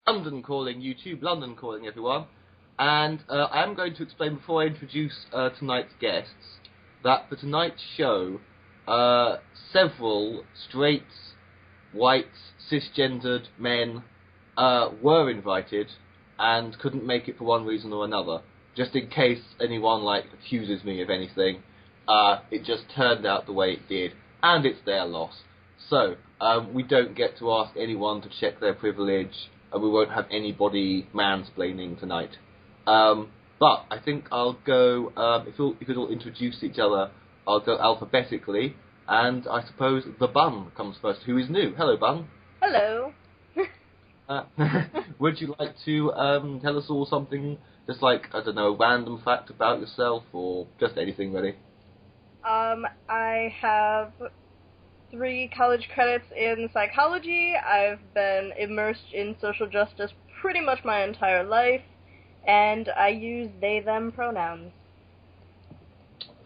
London calling, YouTube, London calling everyone. And I am going to explain before I introduce tonight's guests that for tonight's show, several straight, white, cisgendered men were invited and couldn't make it for one reason or another. Just in case anyone accuses me of anything, it just turned out the way it did, and it's their loss. So we don't get to ask anyone to check their privilege, and we won't have anybody mansplaining tonight. But I think I'll go, if you'll all introduce each other, I'll go alphabetically, and I suppose the Bun comes first, who is new. Hello, Bun. Hello. Would you like to tell us all something, just I don't know, a random fact about yourself, or just anything, really? I have 3 college credits in psychology. I've been immersed in social justice pretty much my entire life, and I use they/them pronouns.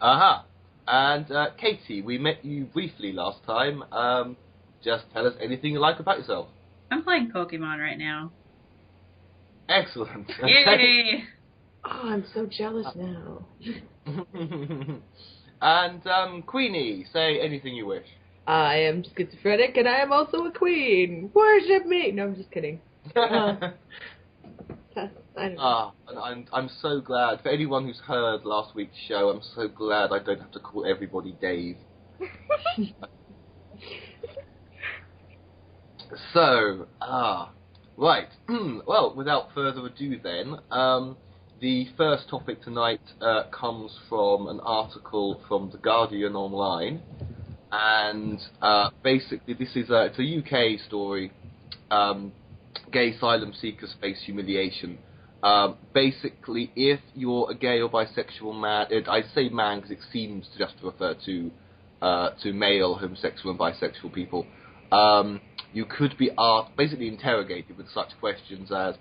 Aha. And Catie, we met you briefly last time. Just tell us anything you like about yourself. I'm playing Pokemon right now. Excellent. Yay! Oh, I'm so jealous now. And Queenie, say anything you wish. I am schizophrenic, and I am also a queen. Worship me! No, I'm just kidding. I'm so glad. For anyone who's heard last week's show, I'm so glad I don't have to call everybody Dave. So, right. Well, without further ado then, the first topic tonight comes from an article from The Guardian Online, and basically this is it's a UK story. Gay asylum seekers face humiliation. Basically, if you're a gay or bisexual man, I say man because it seems to just refer to male homosexual and bisexual people, you could be asked, basically interrogated with such questions as,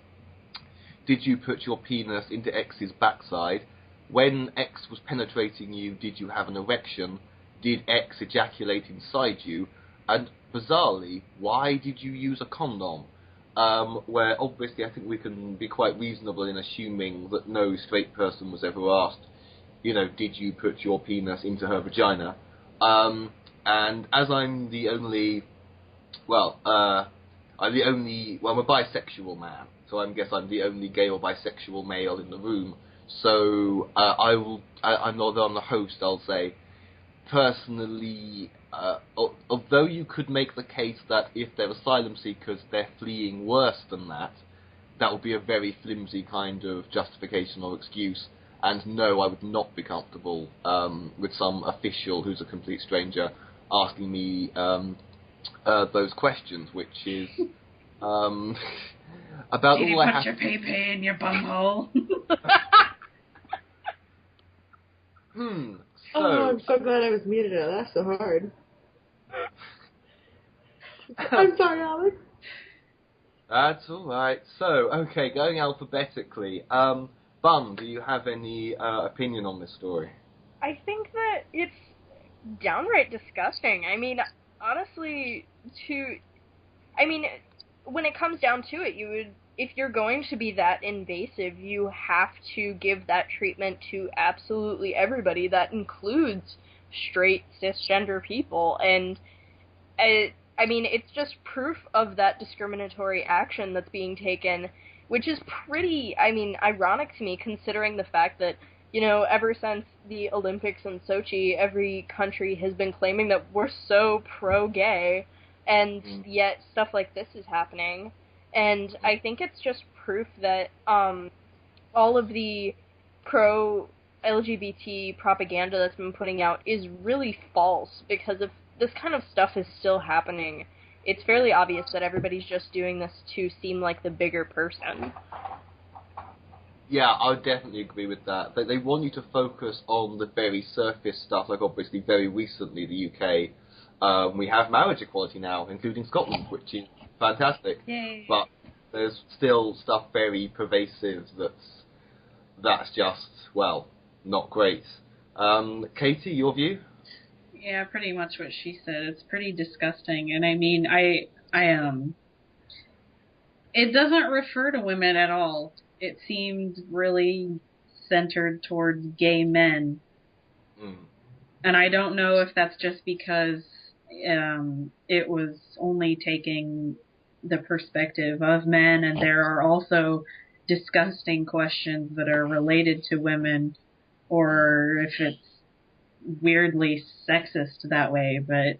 did you put your penis into X's backside? When X was penetrating you, did you have an erection? Did X ejaculate inside you? And bizarrely, why did you use a condom? Where obviously I think we can be quite reasonable in assuming that no straight person was ever asked, did you put your penis into her vagina? And as I'm the only, I'm a bisexual man, so I guess I'm the only gay or bisexual male in the room. So I'm not on the host, I'll say, personally, although you could make the case that if they're asylum seekers, they're fleeing worse than that, that would be a very flimsy kind of justification or excuse. And no, I would not be comfortable with some official who's a complete stranger asking me those questions, which is about Did all I have. Did you put your pee-pee in your bunghole? So, I'm so glad I was muted. It laughed so hard. I'm sorry, Alex. That's all right. So, okay, going alphabetically. Bun, do you have any opinion on this story? I think that it's downright disgusting. I mean, honestly, when it comes down to it, if you're going to be that invasive, you have to give that treatment to absolutely everybody. That includes straight, cisgender people. And, it's just proof of that discriminatory action that's being taken, which is pretty, ironic to me, considering the fact that, ever since the Olympics in Sochi, every country has been claiming that we're so pro-gay, and yet stuff like this is happening. And I think it's just proof that all of the pro-LGBT propaganda that's been putting out is really false, because if this kind of stuff is still happening, it's fairly obvious that everybody's just doing this to seem like the bigger person. Yeah, I would definitely agree with that. They want you to focus on the very surface stuff, like obviously very recently the UK, we have marriage equality now, including Scotland, which is fantastic. Yay. But there's still stuff very pervasive that's just, not great. Catie, your view? Yeah, pretty much what she said. It's pretty disgusting. And I It doesn't refer to women at all. It seemed really centered towards gay men. Mm. And I don't know if that's just because it was only taking the perspective of men, and there are also disgusting questions that are related to women, or if it's weirdly sexist that way, but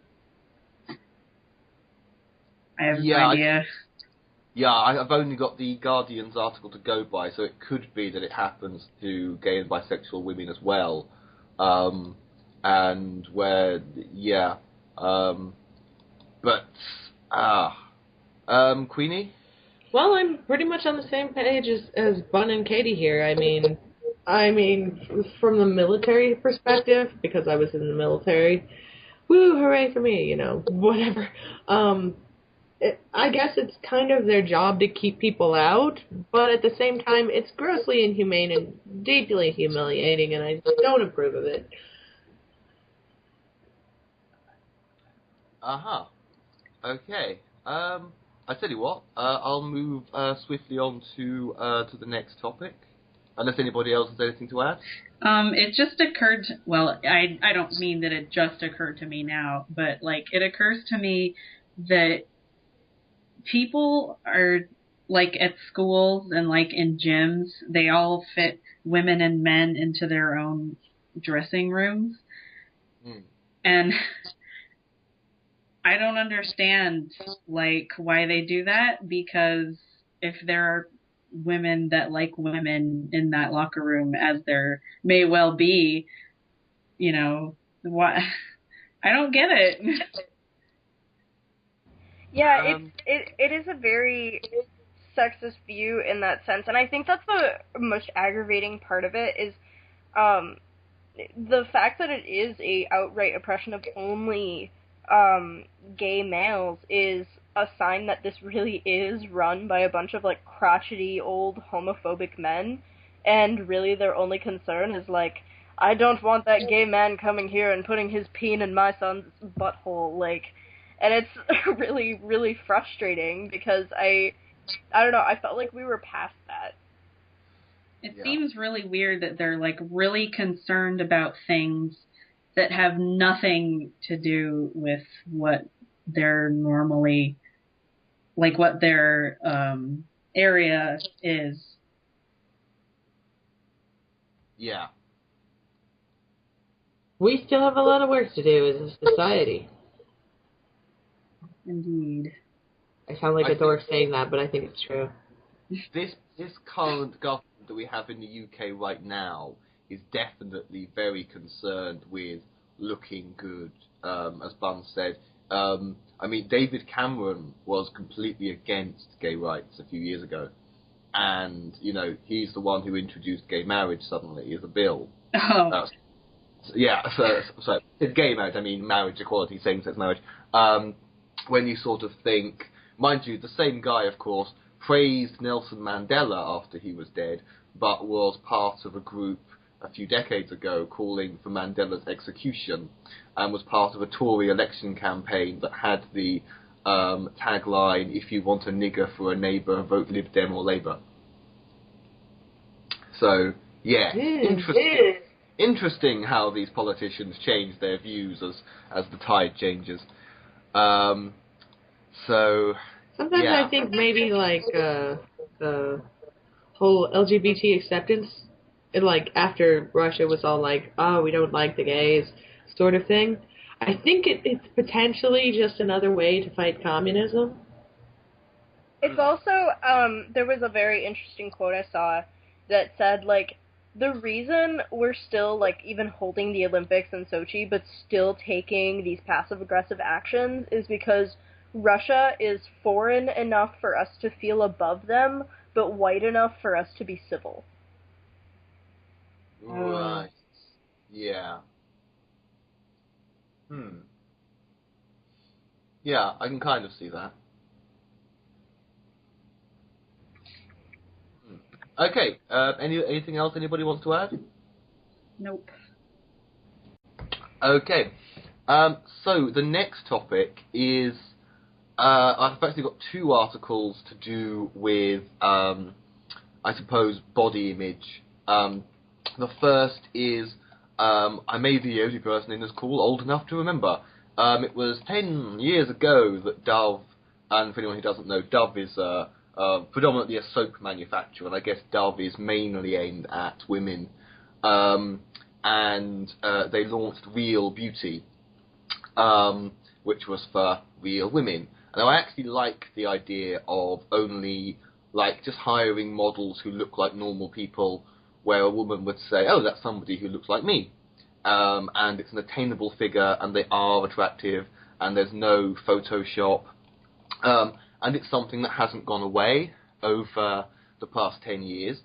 I have no idea. I've only got the Guardian's article to go by, so it could be that it happens to gay and bisexual women as well. And where, Queenie? Well, I'm pretty much on the same page as Bun and Catie here. I mean, from the military perspective, because I was in the military, woo, hooray for me, you know, whatever. I guess it's kind of their job to keep people out, but at the same time, it's grossly inhumane and deeply humiliating, and I don't approve of it. Okay. I tell you what, I'll move swiftly on to the next topic, unless anybody else has anything to add. It just occurred, well, I don't mean that it just occurred to me now, but, like, it occurs to me that people are, like, at schools and, like, in gyms, they all fit women and men into their own dressing rooms. Mm. And I don't understand, like, why they do that, because if there are women that like women in that locker room, as there may well be, you know, why? I don't get it. Yeah, it is a very sexist view in that sense, and I think that's the most aggravating part of it is the fact that it is a outright oppression of only gay males is a sign that this really is run by a bunch of, like, crotchety old homophobic men, and really their only concern is, like, I don't want that gay man coming here and putting his peen in my son's butthole, like. And it's really, really frustrating because I don't know, I felt like we were past that. It seems really weird that they're, like, really concerned about things that have nothing to do with what they're normally, like, what their area is. Yeah. We still have a lot of work to do as a society. Indeed. I sound like a dork saying that, but I think it's true. This current government that we have in the UK right now is definitely very concerned with looking good, as Bun said. I mean, David Cameron was completely against gay rights a few years ago. And, you know, he's the one who introduced gay marriage suddenly as a bill. Oh. So gay marriage, I mean marriage equality, same-sex marriage. When you sort of think, mind you, the same guy, of course, praised Nelson Mandela after he was dead, but was part of a group a few decades ago calling for Mandela's execution, and was part of a Tory election campaign that had the tagline, if you want a nigger for a neighbour, vote Lib Dem or Labour. So, yeah, interesting how these politicians change their views as the tide changes. Sometimes I think maybe, like, the whole LGBT acceptance, and, like, after Russia was all like, oh, we don't like the gays, sort of thing, I think it's potentially just another way to fight communism. It's also, there was a very interesting quote I saw that said, like, the reason we're still, like, even holding the Olympics in Sochi, but still taking these passive-aggressive actions is because Russia is foreign enough for us to feel above them, but white enough for us to be civil. Right. Yeah. Yeah, I can kind of see that. Okay, anything else anybody wants to add? Nope. Okay, so the next topic is I've actually got two articles to do with, I suppose, body image. The first is, I may be the only person in this call old enough to remember. It was 10 years ago that Dove, and for anyone who doesn't know, Dove is predominantly a soap manufacturer, and I guess Dove is mainly aimed at women. And they launched Real Beauty, which was for real women. And I actually like the idea of only, like, just hiring models who look like normal people, where a woman would say, oh, that's somebody who looks like me. And it's an attainable figure, and they are attractive, and there's no Photoshop. And it's something that hasn't gone away over the past 10 years.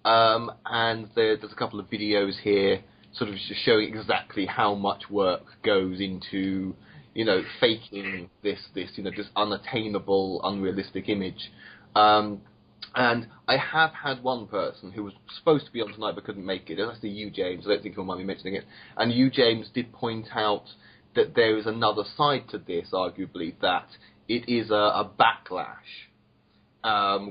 And there's a couple of videos here sort of just showing exactly how much work goes into, you know, faking this unattainable, unrealistic image. And I have had one person who was supposed to be on tonight but couldn't make it. That's you, James. I don't think you'll mind me mentioning it. And you, James, did point out that there is another side to this, arguably, that it is a backlash,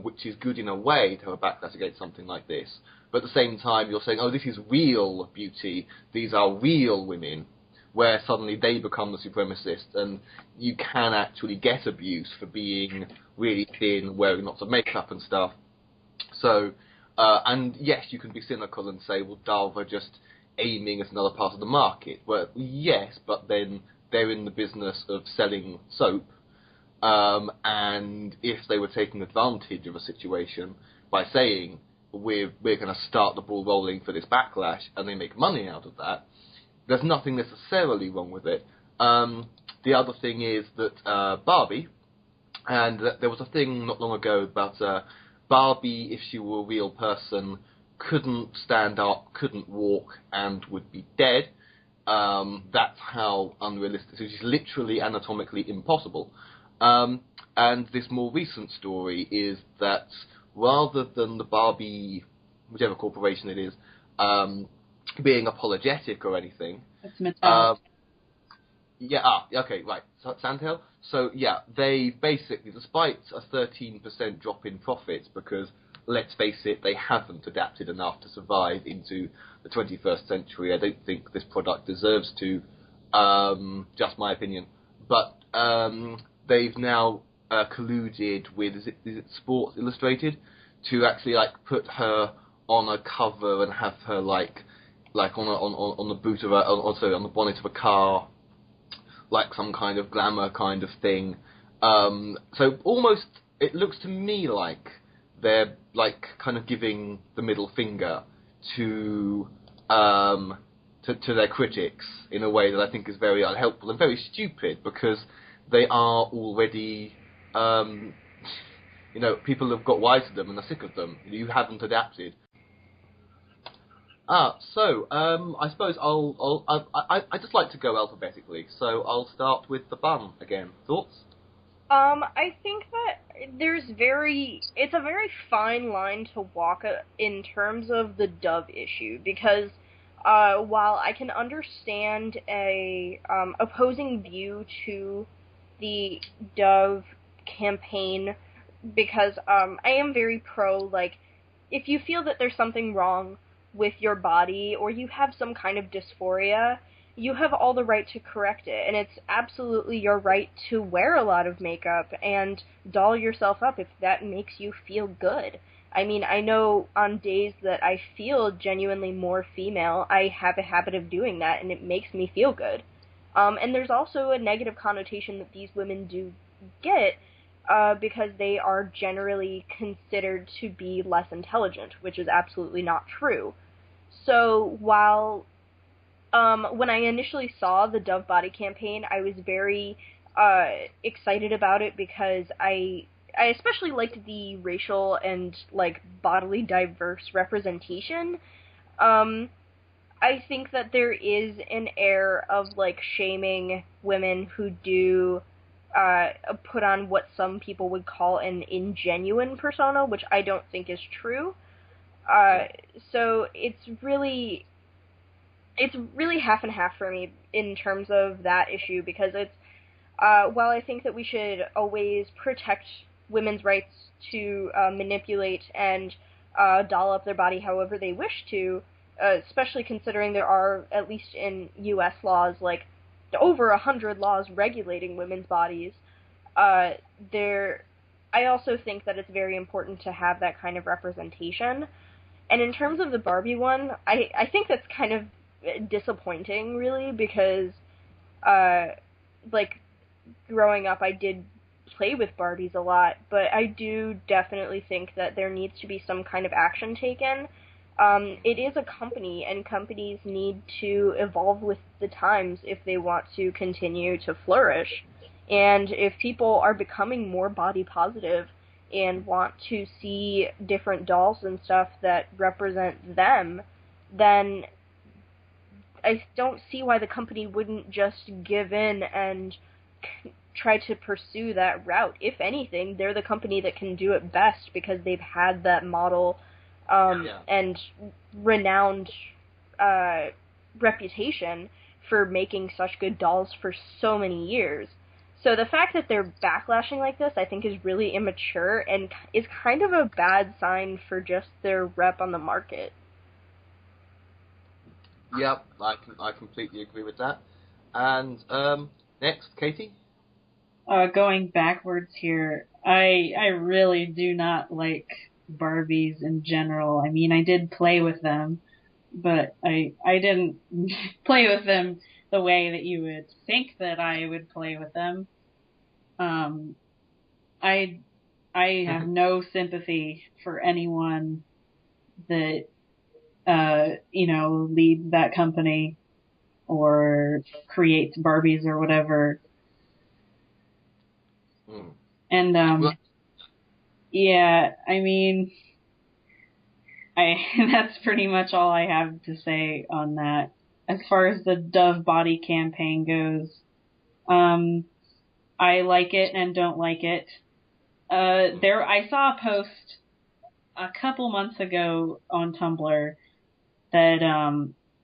which is good in a way to have a backlash against something like this. But at the same time, you're saying, oh, this is real beauty. These are real women, where suddenly they become the supremacist, and you can actually get abuse for being really thin, wearing lots of makeup and stuff. So, and yes, you can be cynical and say, well, Dove are just aiming at another part of the market. Well, yes, but then they're in the business of selling soap, and if they were taking advantage of a situation by saying, we're going to start the ball rolling for this backlash, and they make money out of that, there's nothing necessarily wrong with it. The other thing is that Barbie, and there was a thing not long ago about Barbie, if she were a real person, couldn't stand up, couldn't walk, and would be dead. That's how unrealistic. So she's literally anatomically impossible. And this more recent story is that rather than the Barbie, whichever corporation it is, being apologetic or anything. It's Mattel. Okay, right. So, Sandhill? So, yeah, they basically, despite a 13% drop in profits, because, let's face it, they haven't adapted enough to survive into the 21st century. I don't think this product deserves to, just my opinion. But they've now colluded with, is it Sports Illustrated, to actually, like, put her on a cover and have her, like on the boot of a, on the bonnet of a car, like some kind of glamour kind of thing. So almost, it looks to me like they're like kind of giving the middle finger to their critics in a way that I think is very unhelpful and very stupid, because they are already, people have got wise to them and are sick of them. You haven't adapted. So I suppose I just like to go alphabetically, so I'll start with the bum again. Thoughts? I think that it's a very fine line to walk in terms of the Dove issue, because while I can understand a opposing view to the Dove campaign, because I am very pro, like, if you feel that there's something wrong with your body, or you have some kind of dysphoria, you have all the right to correct it, and it's absolutely your right to wear a lot of makeup and doll yourself up if that makes you feel good. I mean, I know on days that I feel genuinely more female, I have a habit of doing that, and it makes me feel good. And there's also a negative connotation that these women do get, because they are generally considered to be less intelligent, which is absolutely not true. So while when I initially saw the Dove body campaign, I was very excited about it, because I especially liked the racial and, like, bodily diverse representation. I think that there is an air of, like, shaming women who do put on what some people would call an ingenuine persona, which I don't think is true. So it's really half and half for me in terms of that issue, because while I think that we should always protect women's rights to manipulate and doll up their body however they wish to, especially considering there are, at least in U.S. laws, like over 100 laws regulating women's bodies, I also think that it's very important to have that kind of representation. And in terms of the Barbie one, I think that's kind of disappointing, really, because, like, growing up, I did play with Barbies a lot, but I do definitely think that there needs to be some kind of action taken. It is a company, and companies need to evolve with the times if they want to continue to flourish. And if people are becoming more body positive and want to see different dolls and stuff that represent them, then I don't see why the company wouldn't just give in and try to pursue that route. If anything, they're the company that can do it best because they've had that model and renowned reputation for making such good dolls for so many years. So the fact that they're backlashing like this, I think, is really immature and is kind of a bad sign for just their rep on the market. Yep, I completely agree with that. And next, Catie? Going backwards here, I really do not like Barbies in general. I mean, I did play with them, but I didn't play with them the way that you would think that I would play with them. I have no sympathy for anyone that leads that company or creates Barbies or whatever. And yeah, I mean, that's pretty much all I have to say on that. As far as the Dove Body campaign goes, I like it and don't like it. I saw a post a couple months ago on Tumblr that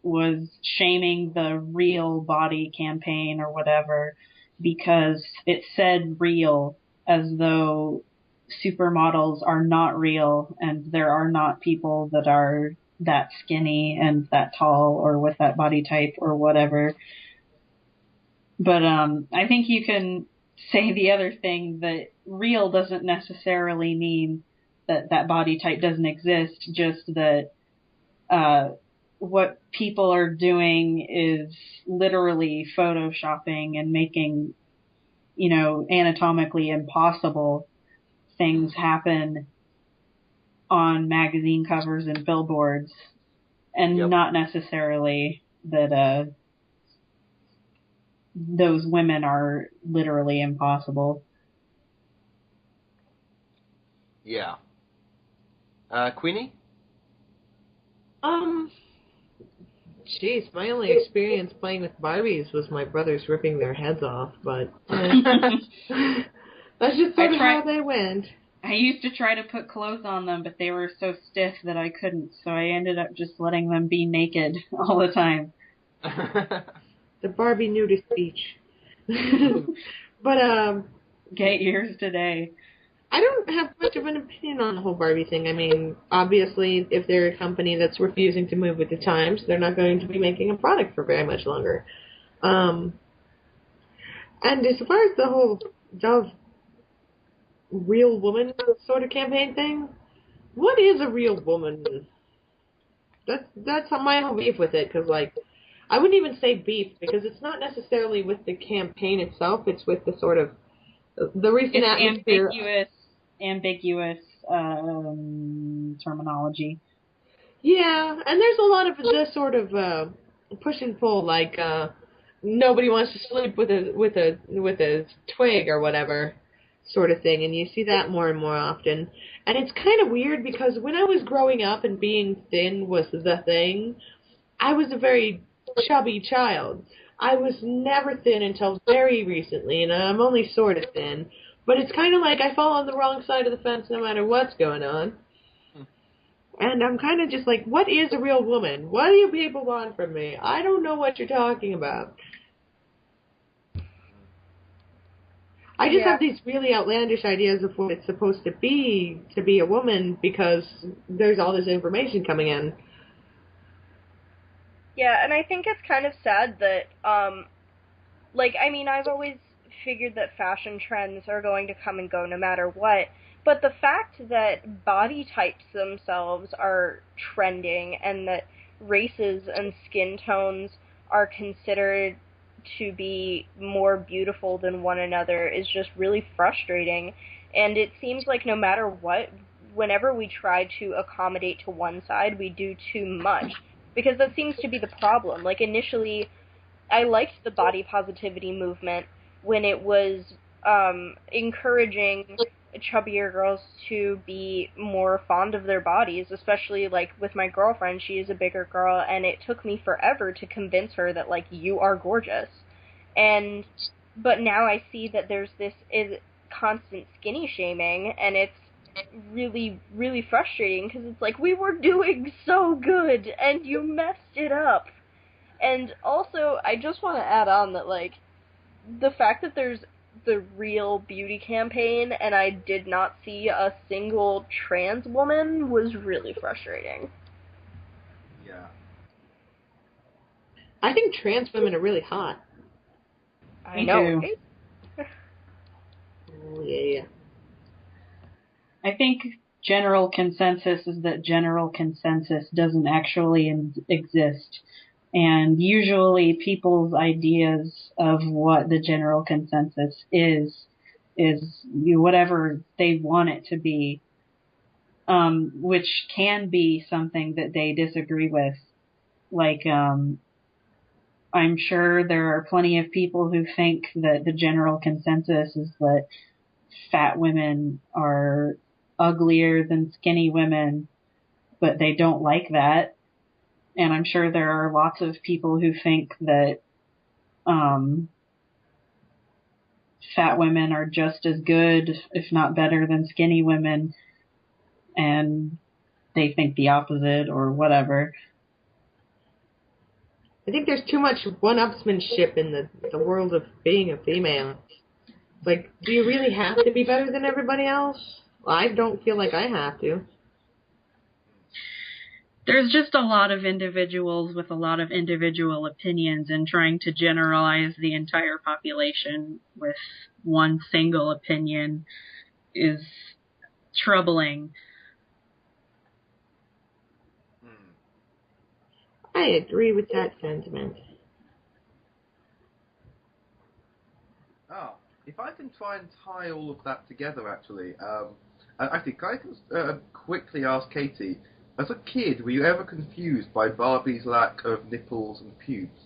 was shaming the Real Body campaign or whatever because it said real, as though supermodels are not real and there are not people that are that skinny and that tall or with that body type or whatever. But I think you can say the other thing, that real doesn't necessarily mean that that body type doesn't exist, just that what people are doing is literally photoshopping and making, anatomically impossible things happen on magazine covers and billboards, and not necessarily that those women are literally impossible. Yeah. Queenie? Jeez, my only experience playing with Barbies was my brothers ripping their heads off, but that's just sort of how they went. I used to try to put clothes on them, but they were so stiff that I couldn't, so I ended up just letting them be naked all the time. The Barbie nudist beach. But, get yours today. I don't have much of an opinion on the whole Barbie thing. I mean, obviously, if they're a company that's refusing to move with the times, they're not going to be making a product for very much longer. And as far as the whole Dove real woman sort of campaign thing, what is a real woman? That's my whole beef with it, because, I wouldn't even say beef, because it's not necessarily with the campaign itself, it's with the sort of, the recent atmosphere. Ambiguous terminology. Yeah, and there's a lot of this sort of push and pull, nobody wants to sleep with a twig or whatever sort of thing, and you see that more and more often. And it's kind of weird, because when I was growing up and being thin was the thing, I was a very chubby child. I was never thin until very recently, and I'm only sort of thin. But it's kind of like I fall on the wrong side of the fence no matter what's going on. And I'm kind of just like, what is a real woman? What do you people want from me? I don't know what you're talking about. I just have these really outlandish ideas of what it's supposed to be a woman, because there's all this information coming in. Yeah, and I think it's kind of sad that, I've always figured that fashion trends are going to come and go no matter what, but the fact that body types themselves are trending and that races and skin tones are considered to be more beautiful than one another is just really frustrating. And it seems like no matter what, whenever we try to accommodate to one side, we do too much. Because that seems to be the problem. Like, initially, I liked the body positivity movement when it was encouraging chubbier girls to be more fond of their bodies, especially, like, with my girlfriend. She is a bigger girl, and it took me forever to convince her that, like, you are gorgeous. But now I see that there's this constant skinny shaming, and it's really, really frustrating, because it's like, we were doing so good, and you messed it up. And also, I just want to add on that, like, the fact that there's the Real Beauty campaign, and I did not see a single trans woman, was really frustrating. Yeah. I think trans women are really hot. I know. Too. Oh, yeah. I think general consensus is that general consensus doesn't actually exist. And usually people's ideas of what the general consensus is whatever they want it to be, which can be something that they disagree with. Like, I'm sure there are plenty of people who think that the general consensus is that fat women are uglier than skinny women, but they don't like that. And I'm sure there are lots of people who think that fat women are just as good, if not better, than skinny women, and they think the opposite or whatever. I think there's too much one-upsmanship in the world of being a female. Like, do you really have to be better than everybody else? I don't feel like I have to. There's just a lot of individuals with a lot of individual opinions, and trying to generalize the entire population with one single opinion is troubling. I agree with that sentiment. Oh, if I can try and tie all of that together, actually, can I just quickly ask Catie, as a kid, were you ever confused by Barbie's lack of nipples and pubes?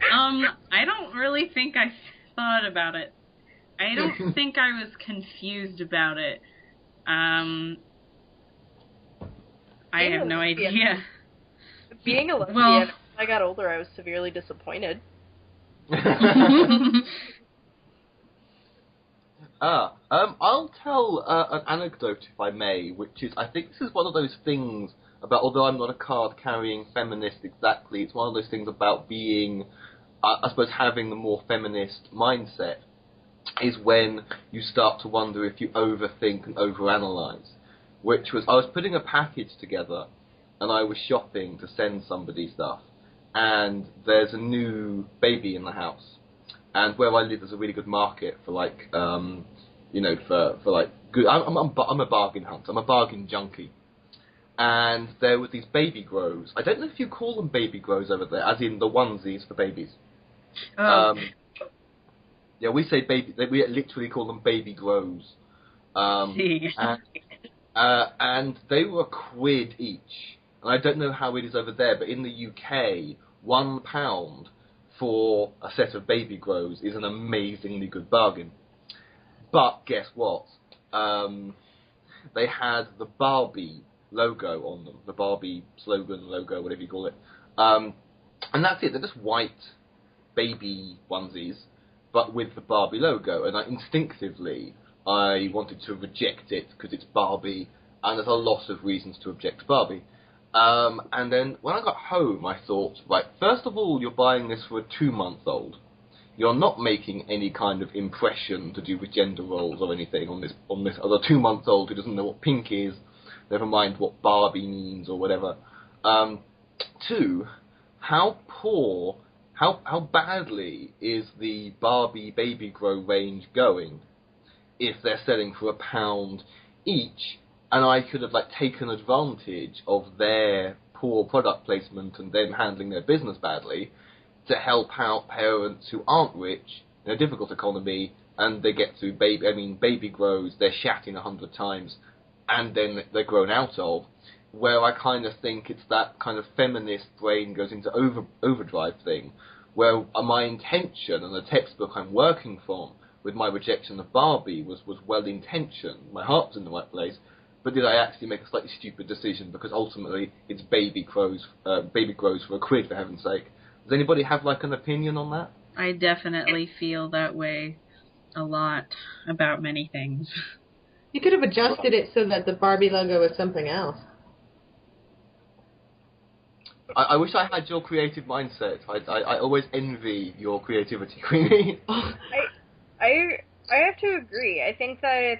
I don't really think I thought about it. I don't think I was confused about it. I have no idea. Being a lesbian, well, as I got older, I was severely disappointed. I'll tell an anecdote, if I may, which is, I think this is one of those things about, although I'm not a card-carrying feminist exactly, it's one of those things about being, I suppose, having a more feminist mindset, is when you start to wonder if you overthink and overanalyze. Which was, I was putting a package together, and I was shopping to send somebody stuff, and there's a new baby in the house. And where I live, there's a really good market for, like, for like good. I'm a bargain hunter. I'm a bargain junkie. And there were these baby grows. I don't know if you call them baby grows over there, as in the onesies for babies. Yeah, we say baby. We literally call them baby grows. And they were £1 each. And I don't know how it is over there, but in the UK, £1 for a set of baby grows is an amazingly good bargain. But guess what? They had the Barbie logo on them, the Barbie slogan, logo, whatever you call it. And that's it. They're just white baby onesies, but with the Barbie logo. And instinctively, I wanted to reject it because it's Barbie, and there's a lot of reasons to object to Barbie. And then when I got home, I thought, right, first of all, you're buying this for a 2-month-old. you're not making any kind of impression to do with gender roles or anything on this other 2-month-old who doesn't know what pink is, never mind what Barbie means or whatever. 2, how badly is the Barbie Baby Grow range going if they're selling for £1 each, and I could have taken advantage of their poor product placement and them handling their business badly to help out parents who aren't rich in a difficult economy, and they get through baby grows, they're shatting 100 times, and then they're grown out of, where I kind of think it's that kind of feminist brain goes into overdrive thing, where my intention and the textbook I'm working from with my rejection of Barbie was well-intentioned, my heart's in the right place, but did I actually make a slightly stupid decision because ultimately it's baby grows for £1, for heaven's sake. Does anybody have an opinion on that? I definitely feel that way a lot about many things. You could have adjusted it so that the Barbie logo was something else. I wish I had your creative mindset. I always envy your creativity, Queenie. I have to agree. I think that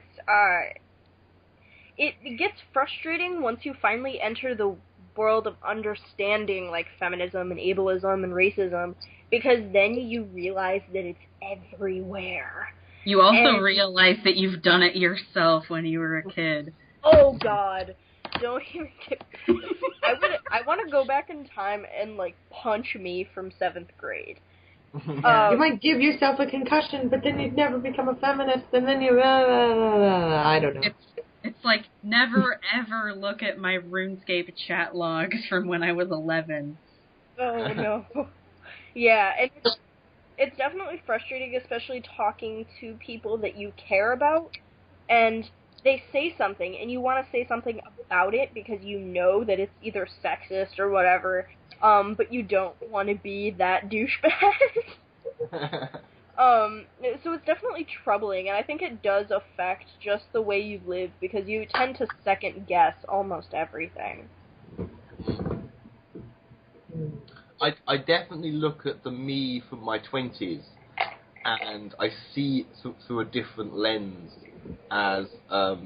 it gets frustrating once you finally enter the world of understanding feminism and ableism and racism, because then you realize that it's everywhere. You also realize that you've done it yourself when you were a kid. Oh God. Don't even get... I want to go back in time and punch me from 7th grade. You might give yourself a concussion, but then you'd never become a feminist, and then you... I don't know. It's never ever look at my RuneScape chat logs from when I was 11. Oh no. Yeah, it's definitely frustrating, especially talking to people that you care about, and they say something, and you want to say something about it because you know that it's either sexist or whatever, but you don't want to be that douchebag. So it's definitely troubling, and I think it does affect just the way you live, because you tend to second guess almost everything. I definitely look at the me from my 20s, and I see through a different lens as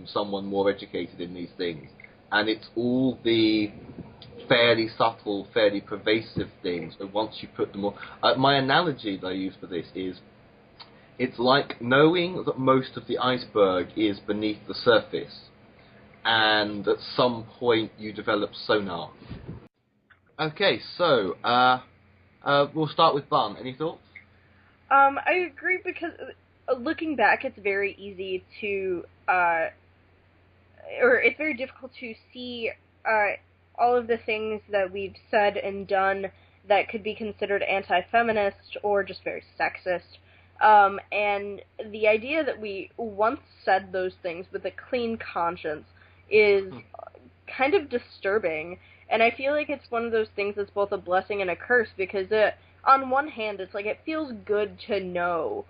someone more educated in these things. And it's all the fairly subtle, fairly pervasive things, but once you put them all... my analogy that I use for this is, it's like knowing that most of the iceberg is beneath the surface, and at some point you develop sonar. Okay, so, we'll start with Bun. Any thoughts? I agree, because looking back, it's very easy to, or it's very difficult to see all of the things that we've said and done that could be considered anti-feminist or just very sexist. And the idea that we once said those things with a clean conscience is kind of disturbing. And I feel like it's one of those things that's both a blessing and a curse, because on one hand, it's it feels good to know,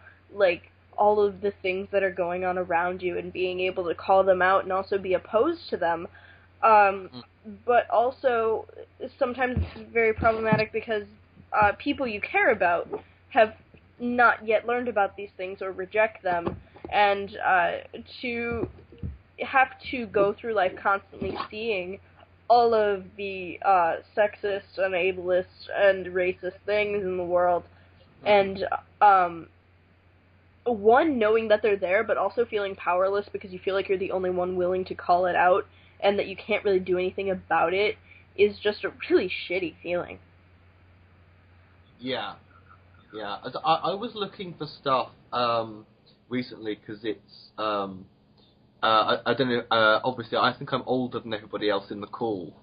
all of the things that are going on around you and being able to call them out and also be opposed to them. But also, sometimes it's very problematic because people you care about have not yet learned about these things or reject them, and to have to go through life constantly seeing all of the sexist and ableist and racist things in the world, and one, knowing that they're there, but also feeling powerless because you feel like you're the only one willing to call it out, and that you can't really do anything about it, is just a really shitty feeling. Yeah. I was looking for stuff recently, because it's... I don't know, obviously I think I'm older than everybody else in the call,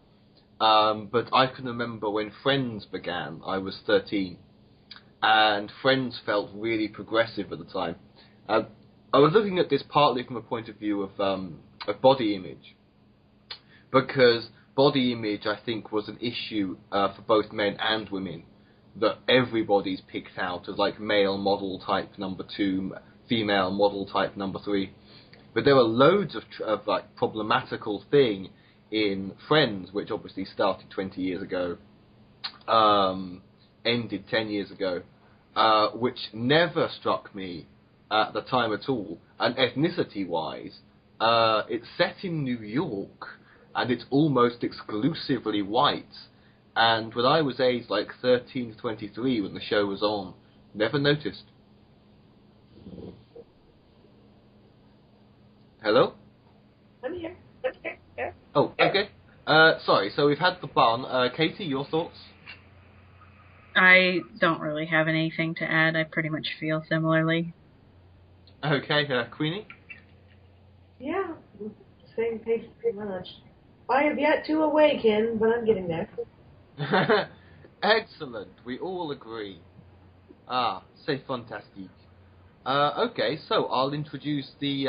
but I can remember when Friends began. I was 13, and Friends felt really progressive at the time. I was looking at this partly from a point of view of body image, because body image, I think, was an issue for both men and women, that everybody's picked out as male model type number 2, female model type number 3. But there were loads of problematical thing in Friends, which obviously started 20 years ago, ended 10 years ago, which never struck me at the time at all, and ethnicity-wise, it's set in New York, and it's almost exclusively white. And when I was aged like 13 to 23 when the show was on, never noticed. Hello? I'm here. Yeah. Oh, okay. Sorry, so we've had the bun. Catie, your thoughts? I don't really have anything to add. I pretty much feel similarly. Okay, Queenie? Yeah, same page pretty much. I have yet to awaken, but I'm getting there. Excellent. We all agree. Ah, c'est fantastique. Okay, so I'll introduce the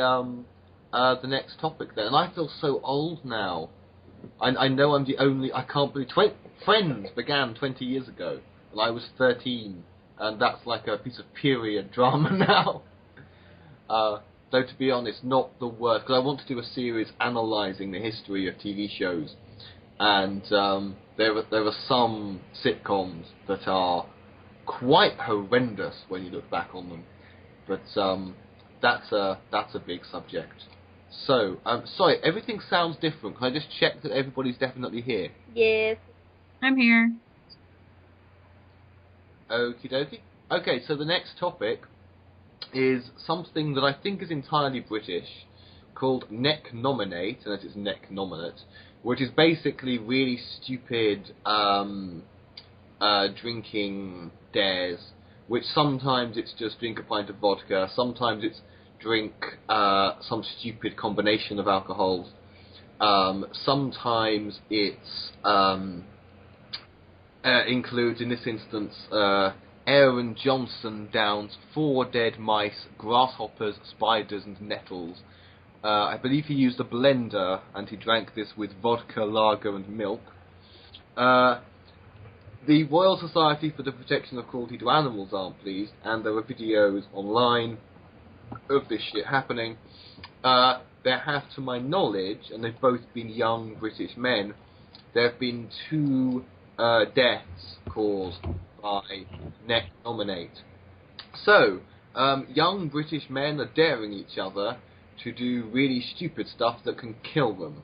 next topic then. And I feel so old now. I know I'm the only... I can't believe... Friends began 20 years ago, and I was 13. And that's like a piece of period drama now. Though, to be honest, not the worst. Because I want to do a series analysing the history of TV shows. And there are some sitcoms that are quite horrendous when you look back on them. But that's a big subject. So, sorry, everything sounds different. Can I just check that everybody's definitely here? Yes. I'm here. Okie dokie. Okay, so the next topic is something that I think is entirely British, called Neck Nominate, and that is Neck Nominate, which is basically really stupid drinking dares, which sometimes it's just drink a pint of vodka, sometimes it's drink some stupid combination of alcohols, sometimes it's includes, in this instance, Aaron Johnson downs 4 dead mice, grasshoppers, spiders and nettles. I believe he used a blender and he drank this with vodka, lager and milk. The Royal Society for the Protection of Cruelty to Animals aren't pleased, and there are videos online of this shit happening. There have, to my knowledge, and they've both been young British men, there have been 2 deaths caused by Neck Nominate. So, young British men are daring each other to do really stupid stuff that can kill them.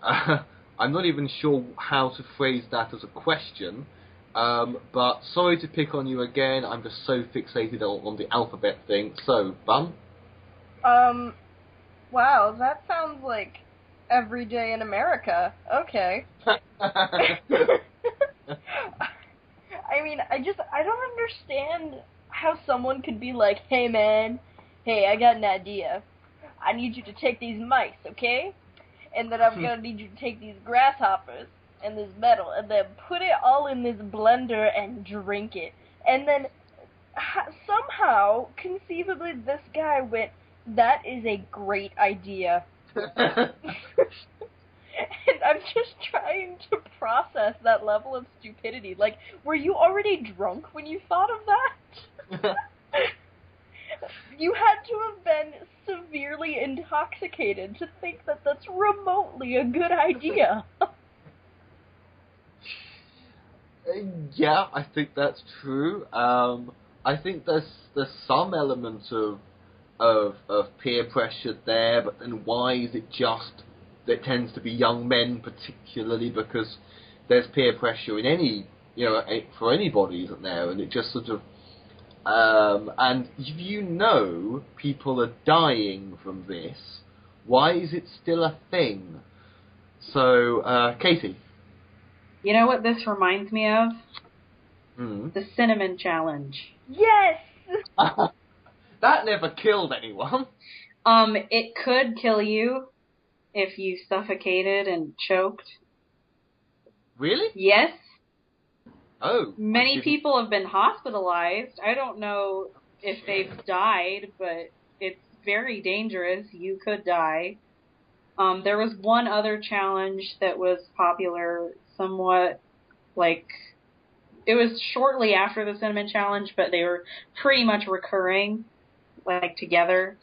I'm not even sure how to phrase that as a question, but sorry to pick on you again, I'm just so fixated on the alphabet thing. So, Bun? Wow, that sounds like every day in America. Okay. I mean, I don't understand how someone could be like, hey man, hey, I got an idea. I need you to take these mice, okay? And then I'm gonna need you to take these grasshoppers and this metal and then put it all in this blender and drink it. And then somehow, conceivably, this guy went, that is a great idea. And I'm just trying to process that level of stupidity. Like, were you already drunk when you thought of that? You had to have been severely intoxicated to think that that's remotely a good idea. Yeah, I think that's true. I think there's some element of peer pressure there, but then why is it just that tends to be young men, particularly because there's peer pressure in any, for anybody, isn't there? And it just sort of, and if people are dying from this, why is it still a thing? So, Catie? You know what this reminds me of? The cinnamon challenge. Yes! That never killed anyone. It could kill you if you suffocated and choked. Really? Yes. Oh. Many people have been hospitalized. I don't know if they've died, but it's very dangerous. You could die. There was one other challenge that was popular, somewhat, it was shortly after the cinnamon challenge, but they were pretty much recurring, together.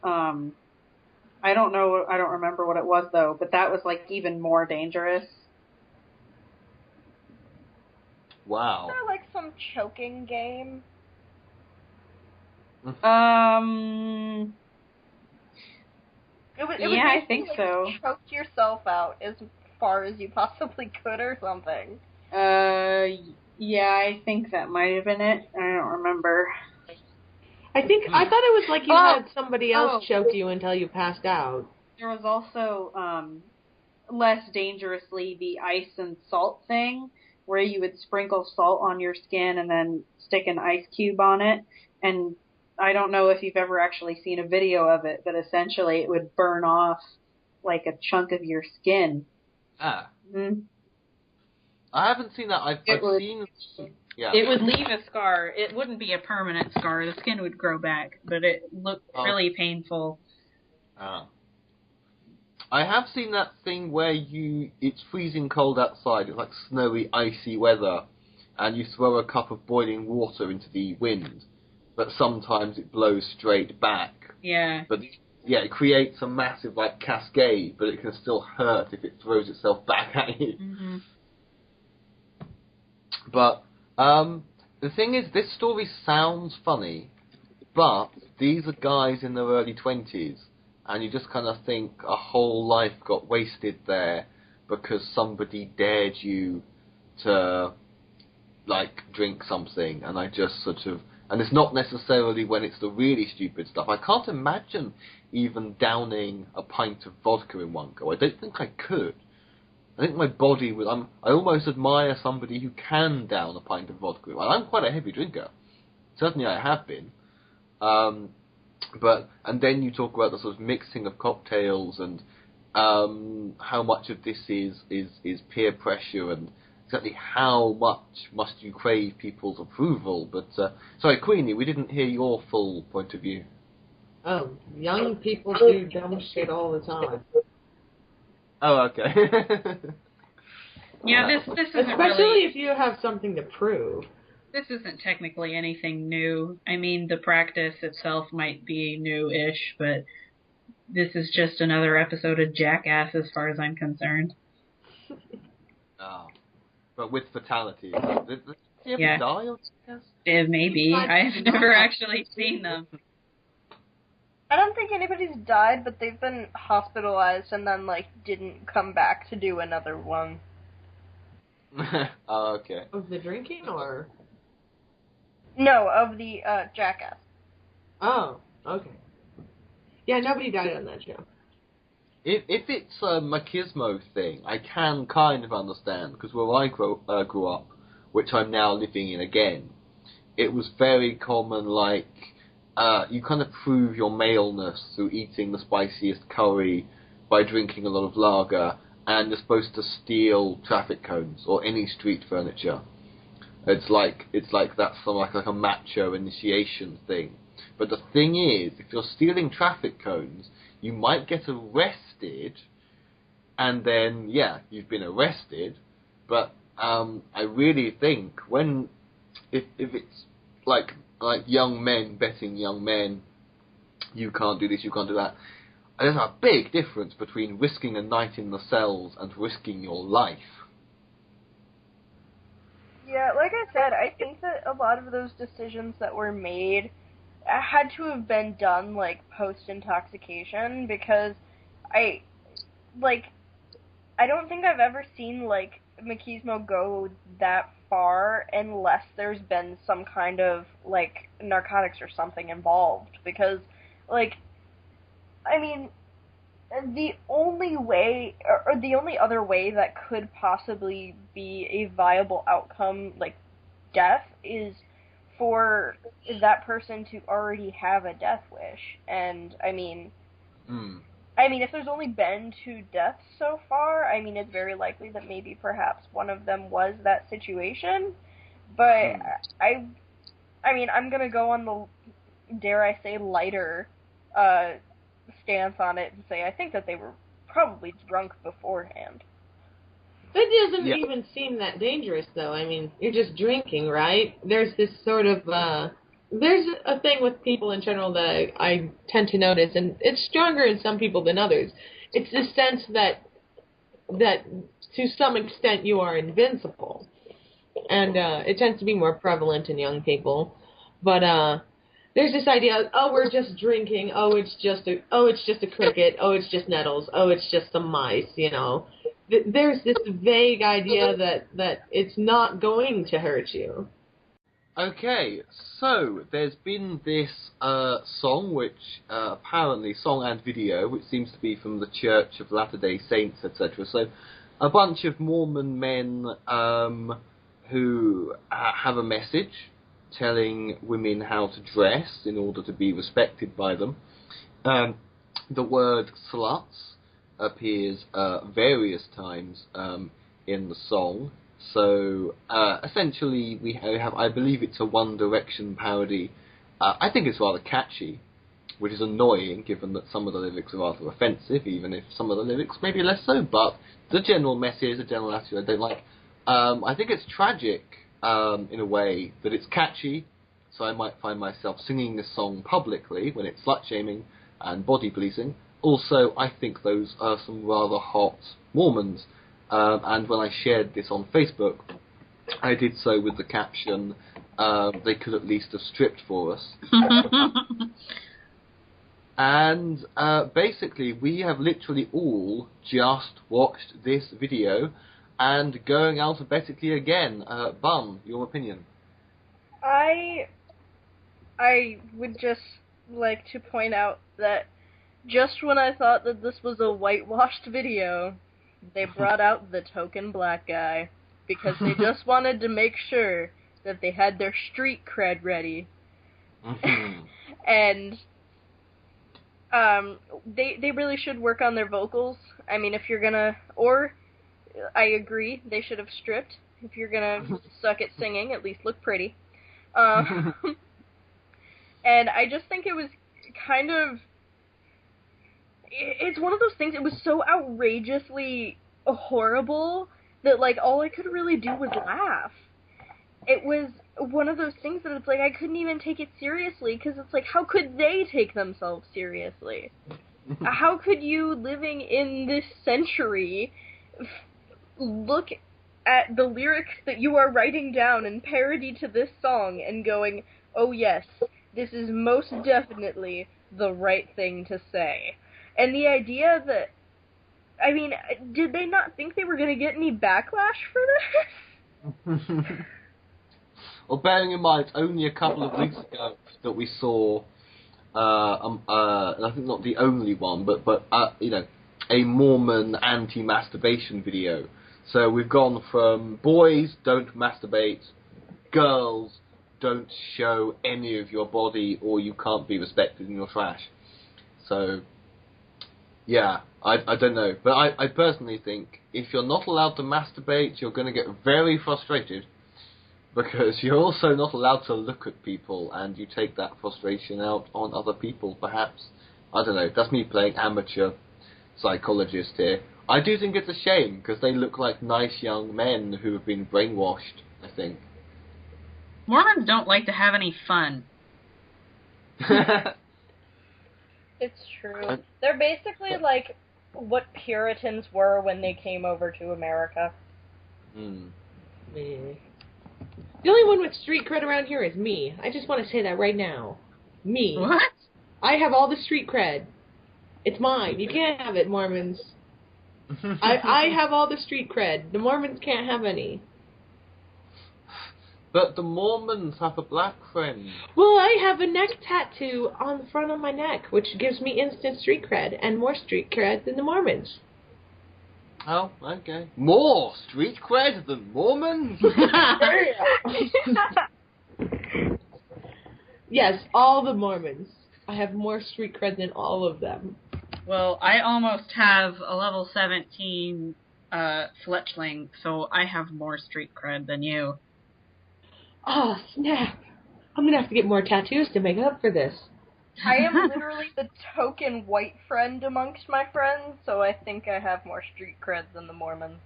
I don't remember what it was, though, but that was, even more dangerous. Wow. Is there, some choking game? It was Yeah, I think like, so. choked yourself out as far as you possibly could or something. Yeah, I think that might have been it. I don't remember. I thought it was like you had somebody else choke you until you passed out. There was also, less dangerously, the ice and salt thing, where you would sprinkle salt on your skin and then stick an ice cube on it. And I don't know if you've ever actually seen a video of it, but essentially it would burn off like a chunk of your skin. Ah. Mm-hmm. I haven't seen that. I've seen... Yeah. It would leave a scar. It wouldn't be a permanent scar. The skin would grow back, but it looked really painful. I have seen that thing where it's freezing cold outside. It's like snowy, icy weather, and you throw a cup of boiling water into the wind, but sometimes it blows straight back. Yeah. But yeah, it creates a massive like cascade, but it can still hurt if it throws itself back at you. Mm-hmm. But the thing is, this story sounds funny, but these are guys in their early 20s, and you just kind of think a whole life got wasted there because somebody dared you to, like, drink something, and I just sort of... And it's not necessarily when it's the really stupid stuff. I can't imagine even downing a pint of vodka in one go. I don't think I could. I think my body would... I almost admire somebody who can down a pint of vodka. Well, I'm quite a heavy drinker. Certainly I have been. And then you talk about the sort of mixing of cocktails and how much of this is peer pressure and exactly how much must you crave people's approval. But, sorry, Queenie, we didn't hear your full point of view. Oh, young people do dumb shit all the time. Oh, okay. Yeah, this isn't especially if you have something to prove. This isn't technically anything new. I mean, the practice itself might be new-ish, but this is just another episode of Jackass as far as I'm concerned. Oh. But with fatality. Did he ever die on Jackass? Maybe. I've never actually seen them. I don't think anybody's died, but they've been hospitalized and then, like, didn't come back to do another one. Oh, okay. Of the drinking, or? No, of the, Jackass. Oh, okay. Yeah, nobody died on that show. If it's a machismo thing, I can kind of understand, because where I grew up, which I'm now living in again, it was very common, like, you kind of prove your maleness through eating the spiciest curry by drinking a lot of lager, and you're supposed to steal traffic cones or any street furniture. It's like that's like a macho initiation thing. But the thing is, if you're stealing traffic cones, you might get arrested, and then you've been arrested. But I really think if it's like young men betting young men, you can't do this, you can't do that. There's a big difference between risking a night in the cells and risking your life. Yeah, like I said, I think that a lot of those decisions that were made had to have been done, like, post-intoxication, because I don't think I've ever seen, like, machismo go that far unless there's been some kind of, like, narcotics or something involved, because, like, I mean, the only way, or the only other way that could possibly be a viable outcome, like death, is for that person to already have a death wish. And, I mean, if there's only been 2 deaths so far, I mean, it's very likely that maybe perhaps one of them was that situation. But, I'm gonna go on the, dare I say, lighter, stance on it and say I think that they were probably drunk beforehand. That doesn't even seem that dangerous, though. I mean, you're just drinking, right? There's this sort of, there's a thing with people in general that I tend to notice, and it's stronger in some people than others. It's the sense that to some extent you are invincible. And it tends to be more prevalent in young people. But There's this idea of, oh, we're just drinking. Oh, it's just a cricket. Oh, it's just nettles. Oh, it's just some mice. You know, there's this vague idea that it's not going to hurt you. Okay, so there's been this song, which apparently song and video, which seems to be from the Church of Latter-day Saints, etc. So a bunch of Mormon men who have a message telling women how to dress in order to be respected by them. The word sluts appears various times in the song. So essentially we have, I believe it's a One Direction parody. I think it's rather catchy, which is annoying given that some of the lyrics are rather offensive, even if some of the lyrics maybe less so, but the general message, the general attitude I don't like. I think it's tragic in a way that it's catchy, so I might find myself singing this song publicly when it's slut-shaming and body-policing. Also, I think those are some rather hot Mormons, and when I shared this on Facebook, I did so with the caption, they could at least have stripped for us. And basically, we have literally all just watched this video, and going alphabetically again. Bum, your opinion? I would just like to point out that just when I thought that this was a whitewashed video, they brought out the token black guy, because they just wanted to make sure that they had their street cred ready. And they really should work on their vocals. I mean, if you're gonna, or I agree, they should have stripped. If you're gonna suck at singing, at least look pretty. And I just think it was kind of, it's one of those things, it was so outrageously horrible that, like, all I could really do was laugh. It was one of those things that it's like, I couldn't even take it seriously, because it's like, how could they take themselves seriously? How could you, living in this century, look at the lyrics that you are writing down in parody to this song and going, oh yes, this is most definitely the right thing to say. And the idea that, I mean, did they not think they were going to get any backlash for this? Well, bearing in mind, it's only a couple of weeks ago that we saw, and I think not the only one, but you know, a Mormon anti-masturbation video. So we've gone from boys don't masturbate, girls don't show any of your body, or you can't be respected in your trash. So, yeah, I don't know. But I personally think if you're not allowed to masturbate, you're going to get very frustrated, because you're also not allowed to look at people, and you take that frustration out on other people, perhaps. I don't know, that's me playing amateur psychologist here. I do think it's a shame, because they look like nice young men who have been brainwashed, I think. Mormons don't like to have any fun. It's true. They're basically like what Puritans were when they came over to America. Me. The only one with street cred around here is me. I just want to say that right now. Me. What? I have all the street cred. It's mine. You can't have it, Mormons. I have all the street cred. The Mormons can't have any. But the Mormons have a black friend. Well, I have a neck tattoo on the front of my neck, which gives me instant street cred, and more street cred than the Mormons. Oh, okay. More street cred than Mormons? Yes, all the Mormons. I have more street cred than all of them. Well, I almost have a level 17 fletchling, so I have more street cred than you. Oh, snap. I'm going to have to get more tattoos to make up for this. I am literally the token white friend amongst my friends, so I think I have more street cred than the Mormons.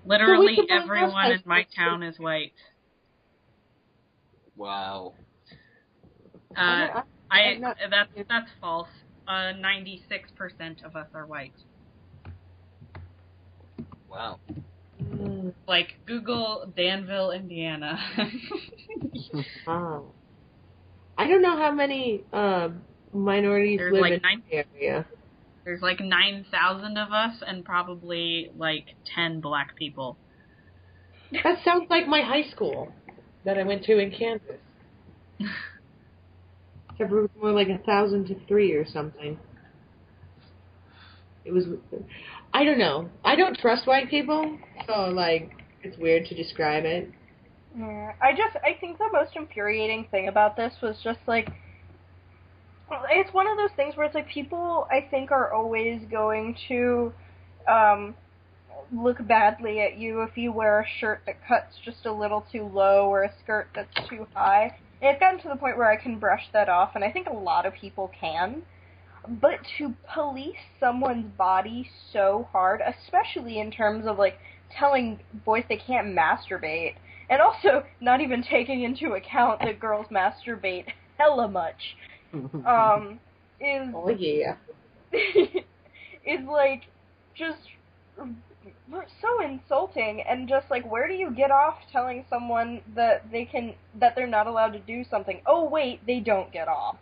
Literally everyone in my town is white. Wow. That's false. 96% of us are white. Wow. Like, Google Danville, Indiana. Oh. I don't know how many minorities There's live like in the area. There's like 9,000 of us and probably like 10 black people. That sounds like my high school that I went to in Kansas. Except it was more like 1,000 to 3 or something. It was, I don't know. I don't trust white people, so like it's weird to describe it. Yeah, I think the most infuriating thing about this was just like, it's one of those things where it's like people, I think, are always going to look badly at you if you wear a shirt that cuts just a little too low or a skirt that's too high. And it's gotten to the point where I can brush that off, and I think a lot of people can. But to police someone's body so hard, especially in terms of, like, telling boys they can't masturbate, and also not even taking into account that girls masturbate hella much, is... Oh, yeah. is, like, just so insulting, and just, like, where do you get off telling someone that they're not allowed to do something? Oh, wait, they don't get off.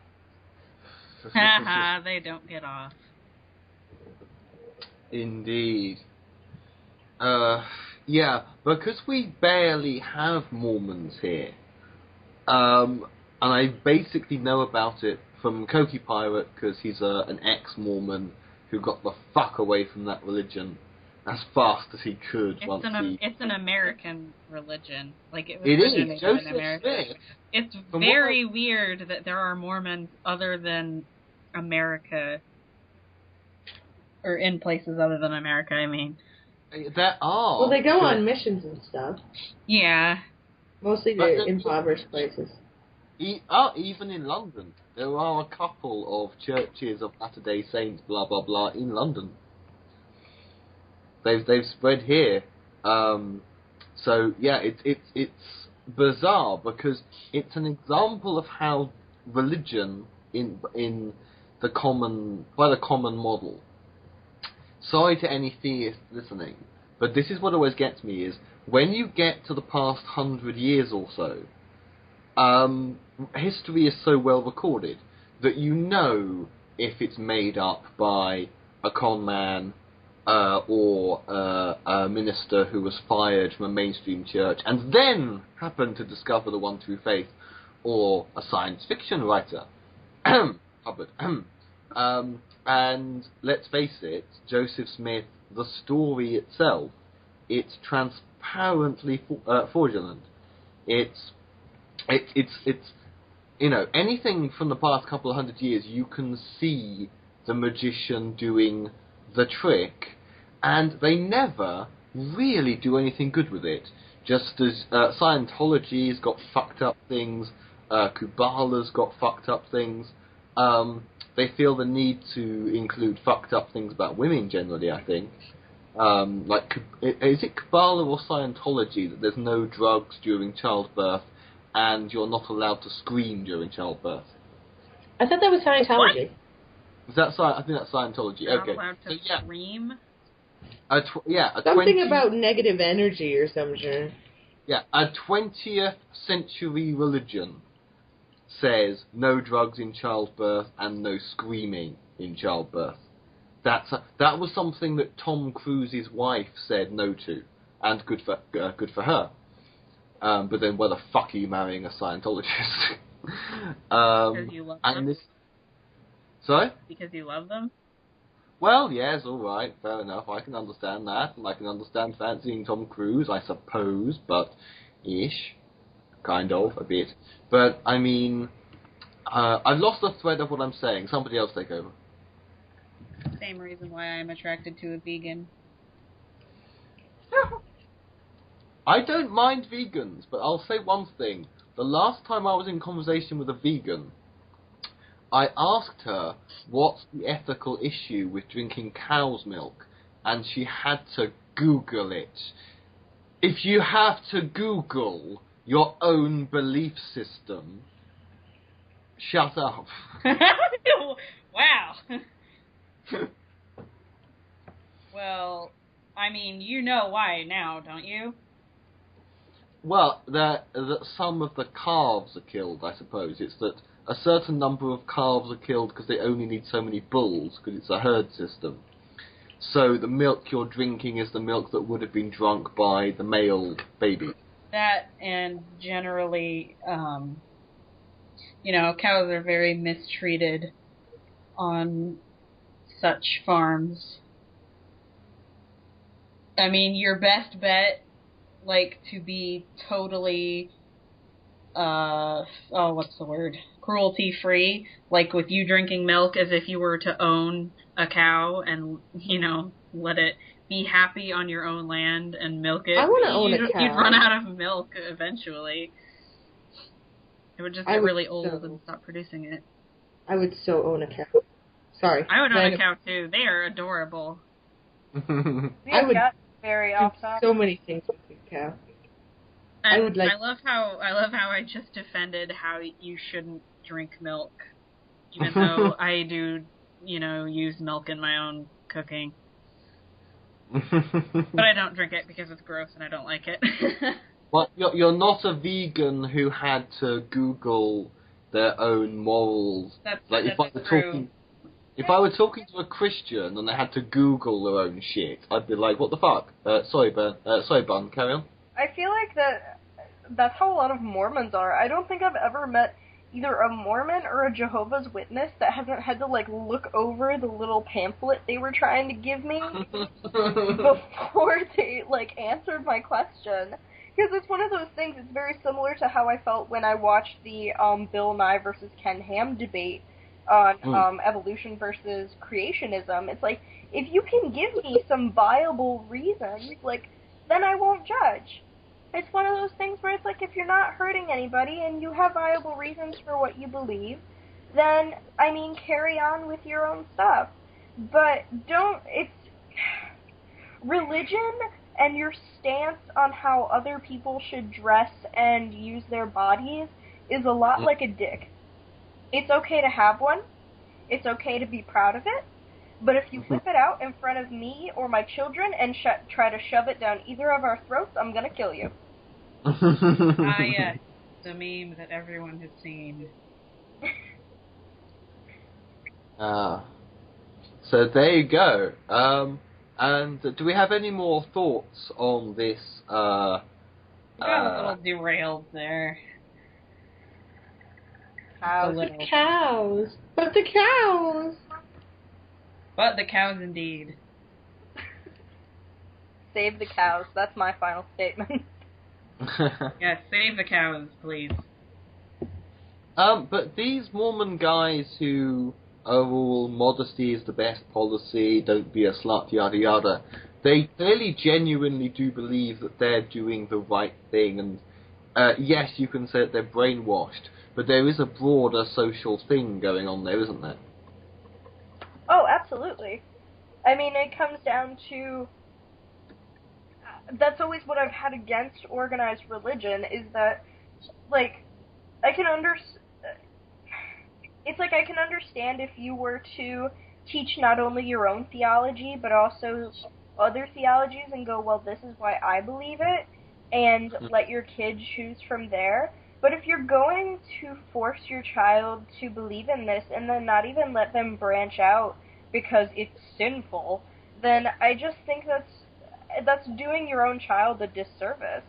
Haha, they don't get off. Indeed. Yeah, because we barely have Mormons here. And I basically know about it from Catie Pirate, because he's an ex-Mormon who got the fuck away from that religion as fast as he could. It's an American religion. Like, it was It originated is. Joseph in America. Smith. It's very weird that there are Mormons other than America, or in places other than America, I mean. There are. Well, they go on missions and stuff. Yeah. Mostly to impoverished places. Even in London. There are a couple of churches of Latter-day Saints, blah, blah, blah, in London. They've spread here. So, yeah, it's bizarre, because it's an example of how religion in the common model. Sorry to any theists listening, but this is what always gets me, is when you get to the past 100 years or so, history is so well recorded that you know if it's made up by a con man or a minister who was fired from a mainstream church and then happened to discover the one true faith, or a science fiction writer. Hubbard. And let's face it, Joseph Smith, the story itself, it's transparently fraudulent. It's you know, anything from the past couple of 100 years, you can see the magician doing the trick, and they never really do anything good with it. Just as Scientology's got fucked up things, Kabbalah's got fucked up things. They feel the need to include fucked up things about women generally, I think. Like, is it Kabbalah or Scientology that there's no drugs during childbirth and you're not allowed to scream during childbirth? I thought that was Scientology. Is that I think that's Scientology. You're okay. not allowed to scream? Something about negative energy or something. Yeah, a 20th century religion says no drugs in childbirth and no screaming in childbirth. That was something that Tom Cruise's wife said no to, and good for her. But then, why the fuck are you marrying a Scientologist? Because you love them? Sorry? Because you love them? Well, yes, all right, fair enough. I can understand that, and I can understand fancying Tom Cruise, I suppose, but ish. Kind of, a bit. But, I mean, I've lost the thread of what I'm saying. Somebody else take over. Same reason why I'm attracted to a vegan. I don't mind vegans, but I'll say one thing. The last time I was in conversation with a vegan, I asked her what's the ethical issue with drinking cow's milk, and she had to Google it. If you have to Google your own belief system, shut up. Wow. Well, I mean, you know why now, don't you? Well, that some of the calves are killed, I suppose. It's that a certain number of calves are killed because they only need so many bulls, because it's a herd system. So the milk you're drinking is the milk that would have been drunk by the male baby. That, and generally, cows are very mistreated on such farms. I mean, your best bet, to be totally, cruelty-free, with you drinking milk as if you were to own a cow and, let it be happy on your own land and milk it. I want to own a cow. You'd run out of milk eventually. It would just get really old and stop producing it. I would so own a cow. Sorry. I would own a cow too. They are adorable. I would very do so many things with a cow. And I love how I just defended how you shouldn't drink milk, even though I do, use milk in my own cooking. But I don't drink it because it's gross and I don't like it. Well, you're not a vegan who had to Google their own morals. That's true. If I were talking to a Christian and they had to Google their own shit, I'd be like, what the fuck? Sorry, Bun, carry on. I feel like that's how a lot of Mormons are. I don't think I've ever met either a Mormon or a Jehovah's Witness that hasn't had to, look over the little pamphlet they were trying to give me before they, answered my question. Because it's one of those things, it's very similar to how I felt when I watched the Bill Nye versus Ken Ham debate on evolution versus creationism. It's like, if you can give me some viable reasons, then I won't judge. It's one of those things where it's like, if you're not hurting anybody and you have viable reasons for what you believe, then, carry on with your own stuff. But religion and your stance on how other people should dress and use their bodies is a lot like a dick. It's okay to have one. It's okay to be proud of it. But if you whip it out in front of me or my children and try to shove it down either of our throats, I'm going to kill you. Yes. The meme that everyone has seen. So there you go. And do we have any more thoughts on this? We got a little derailed there. Cows. The cows. But the cows. But the cows indeed. Save the cows. That's my final statement. Yes, save the cows, please. But these Mormon guys who are all modesty is the best policy, don't be a slut, yada yada, they clearly genuinely do believe that they're doing the right thing. And yes, you can say that they're brainwashed, but there is a broader social thing going on there, isn't there? Oh, absolutely. It comes down to... That's always what I've had against organized religion, is that, I can It's like I can understand if you were to teach not only your own theology, but also other theologies and go, well, this is why I believe it, and let your kid choose from there. But if you're going to force your child to believe in this and then not even let them branch out because it's sinful, then I just think that's doing your own child a disservice.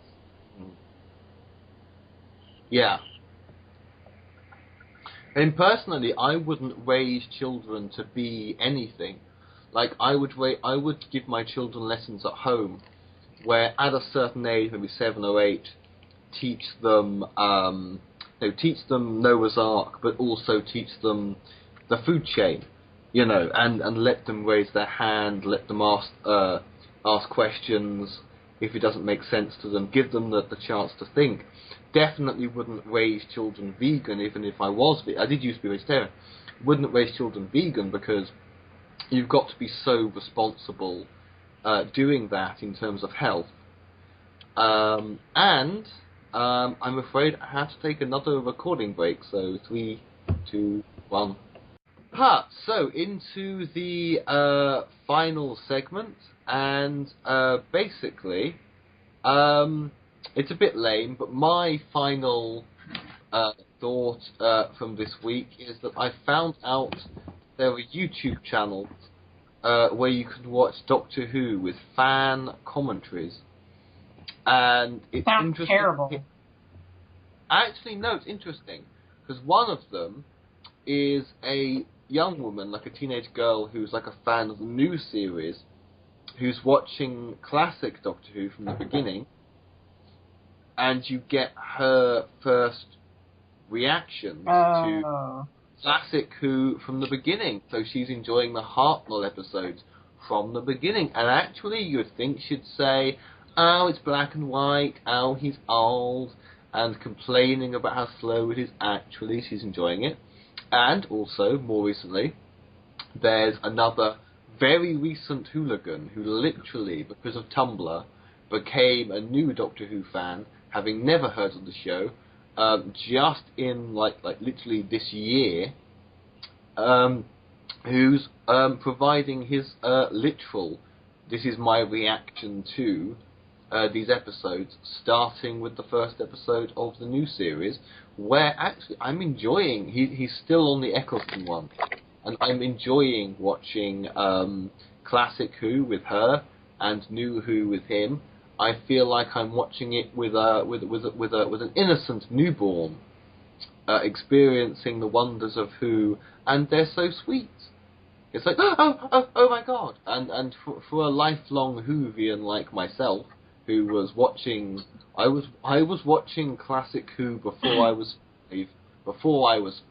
Yeah. And personally, I wouldn't raise children to be anything. I would give my children lessons at home, where at a certain age, maybe 7 or 8, teach them Noah's Ark, but also teach them the food chain, and let them raise their hand, let them ask questions if it doesn't make sense to them, give them the chance to think. Definitely wouldn't raise children vegan, even if I was vegan. I did used to be vegetarian. Wouldn't raise children vegan because you've got to be so responsible doing that in terms of health. And I'm afraid I have to take another recording break, so 3, 2, 1. So into the final segment, and basically, it's a bit lame, but my final thought from this week is that I found out there are YouTube channels where you can watch Doctor Who with fan commentaries, and it's Sounds interesting. terrible. Actually, no, it's interesting because one of them is a young woman, like a teenage girl, who's like a fan of the new series, who's watching classic Doctor Who from the beginning, and you get her first reactions to classic Who from the beginning. So she's enjoying the Hartnell episodes from the beginning, and actually you'd think she'd say, oh, it's black and white, oh, he's old, and complaining about how slow it is. Actually, she's enjoying it. And also, more recently, there's another very recent hooligan who literally, because of Tumblr, became a new Doctor Who fan, having never heard of the show, just in, like literally this year, who's providing his literal, this is my reaction to these episodes, starting with the first episode of the new series, where actually I'm enjoying, he's still on the Eccleston one, and I'm enjoying watching classic Who with her and new Who with him. I feel like I'm watching it with an innocent newborn, experiencing the wonders of Who, and they're so sweet. It's like, oh my god! And for a lifelong Whovian like myself, who was watching, I was watching classic Who before I was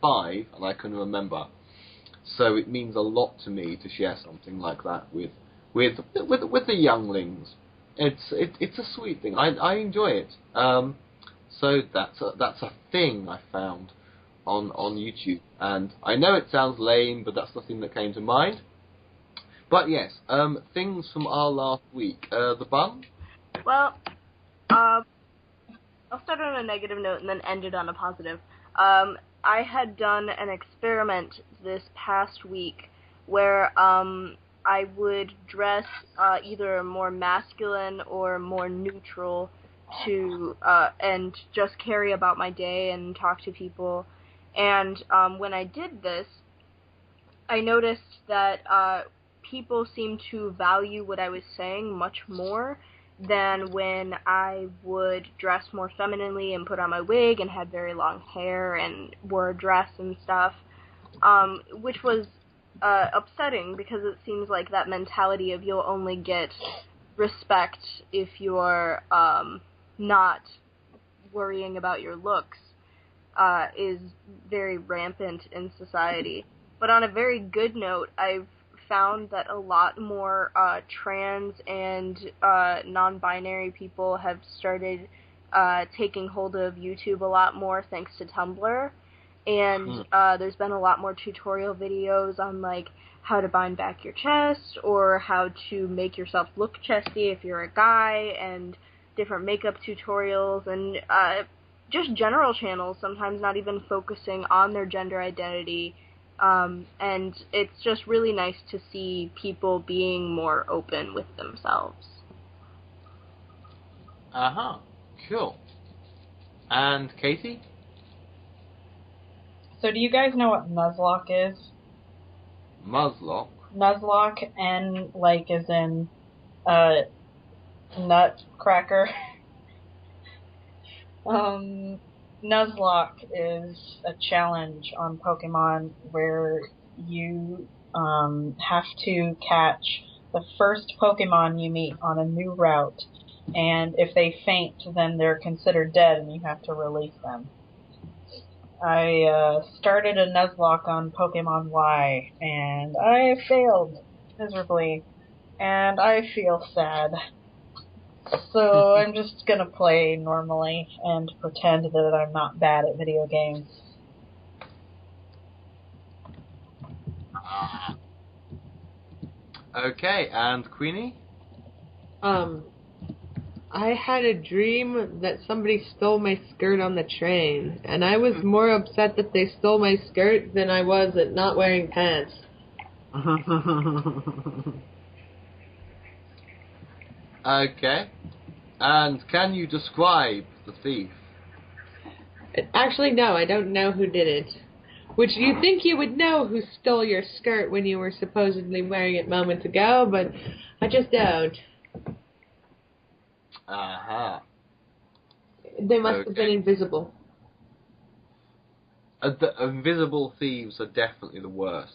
five, and I can remember. So it means a lot to me to share something like that with the younglings. It's a sweet thing. I enjoy it. So that's a thing I found on YouTube, and I know it sounds lame, but that's the thing that came to mind. But yes, things from our last week. The bun. Well, I'll start on a negative note and then end it on a positive. I had done an experiment this past week where I would dress either more masculine or more neutral to and just carry about my day and talk to people. And when I did this, I noticed that people seemed to value what I was saying much more than when I would dress more femininely and put on my wig and had very long hair and wore a dress and stuff, which was upsetting because it seems like that mentality of you'll only get respect if you're not worrying about your looks is very rampant in society. But on a very good note, I've found that a lot more trans and non-binary people have started taking hold of YouTube a lot more thanks to Tumblr. And there's been a lot more tutorial videos on, like, how to bind back your chest or how to make yourself look chesty if you're a guy, and different makeup tutorials, and just general channels, sometimes not even focusing on their gender identity. And it's just really nice to see people being more open with themselves. Cool. And Catie? So do you guys know what Nuzlocke is? Nuzlocke? Nuzlocke, N, like, as in, nutcracker. Nuzlocke is a challenge on Pokemon where you have to catch the first Pokemon you meet on a new route, and if they faint, then they're considered dead and you have to release them. I started a Nuzlocke on Pokemon Y, and I failed miserably, and I feel sad. So I'm just gonna play normally and pretend that I'm not bad at video games. Okay, and Queenie? I had a dream that somebody stole my skirt on the train, and I was more upset that they stole my skirt than I was at not wearing pants. Okay. And can you describe the thief? Actually, no, I don't know who did it. Which you think you would know who stole your skirt when you were supposedly wearing it moments ago, but I just don't. Aha. They must have been invisible. The invisible thieves are definitely the worst.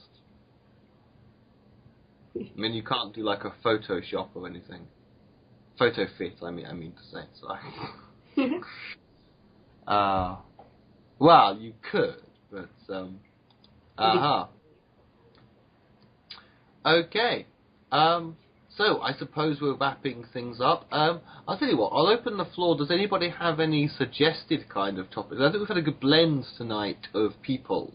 I mean, you can't do like a Photoshop or anything. Photo fit, I mean to say, sorry. Well, you could, but, aha. Okay. So, I suppose we're wrapping things up. I'll tell you what, I'll open the floor. Does anybody have any suggested kind of topics? I think we've had a good blend tonight of people.